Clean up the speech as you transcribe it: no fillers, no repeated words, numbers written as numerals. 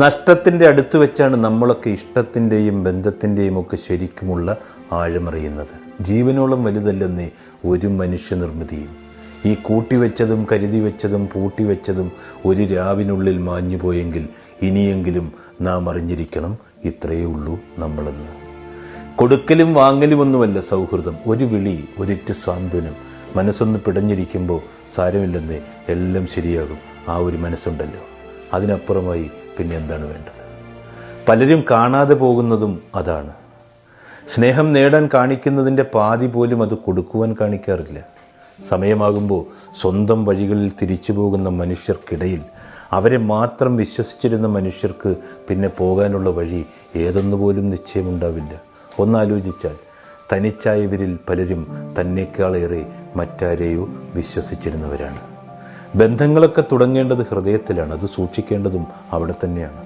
നഷ്ടത്തിൻ്റെ അടുത്ത് വെച്ചാണ് നമ്മളൊക്കെ ഇഷ്ടത്തിൻ്റെയും ബന്ധത്തിൻ്റെയും ഒക്കെ ശരിക്കുമുള്ള ആഴമറിയുന്നത്. ജീവനോളം വലുതല്ലെന്നേ ഒരു മനുഷ്യനിർമ്മിതിയും. ഈ കൂട്ടിവെച്ചതും കരുതി വെച്ചതും പൂട്ടിവെച്ചതും ഒരു രാവിനുള്ളിൽ മാഞ്ഞു പോയെങ്കിൽ ഇനിയെങ്കിലും നാം അറിഞ്ഞിരിക്കണം, ഇത്രയേ ഉള്ളൂ നമ്മളെന്ന്. കൊടുക്കലും വാങ്ങലുമൊന്നുമല്ല സൗഹൃദം. ഒരു വിളി, ഒരിറ്റ് സാന്ത്വനം. മനസ്സൊന്ന് പിടഞ്ഞിരിക്കുമ്പോൾ സാരമില്ലെന്നേ, എല്ലാം ശരിയാകും. ആ ഒരു മനസ്സുണ്ടല്ലോ, അതിനപ്പുറമായി പിന്നെ എന്താണ് വേണ്ടത്? പലരും കാണാതെ പോകുന്നതും അതാണ്. സ്നേഹം നേടാൻ കാണിക്കുന്നതിൻ്റെ പാതി പോലും അത് കൊടുക്കുവാൻ കാണിക്കാറില്ല. സമയമാകുമ്പോൾ സ്വന്തം വഴികളിൽ തിരിച്ചു പോകുന്ന മനുഷ്യർക്കിടയിൽ അവരെ മാത്രം വിശ്വസിച്ചിരുന്ന മനുഷ്യർക്ക് പിന്നെ പോകാനുള്ള വഴി ഏതൊന്നുപോലും നിശ്ചയമുണ്ടാവില്ല. ഒന്നാലോചിച്ചാൽ തനിച്ചായവരിൽ പലരും തന്നേക്കാളേറെ മറ്റാരെയോ വിശ്വസിച്ചിരുന്നവരാണ്. ബന്ധങ്ങളൊക്കെ തുടങ്ങേണ്ടത് ഹൃദയത്തിലാണ്. അത് സൂക്ഷിക്കേണ്ടതും അവിടെ തന്നെയാണ്.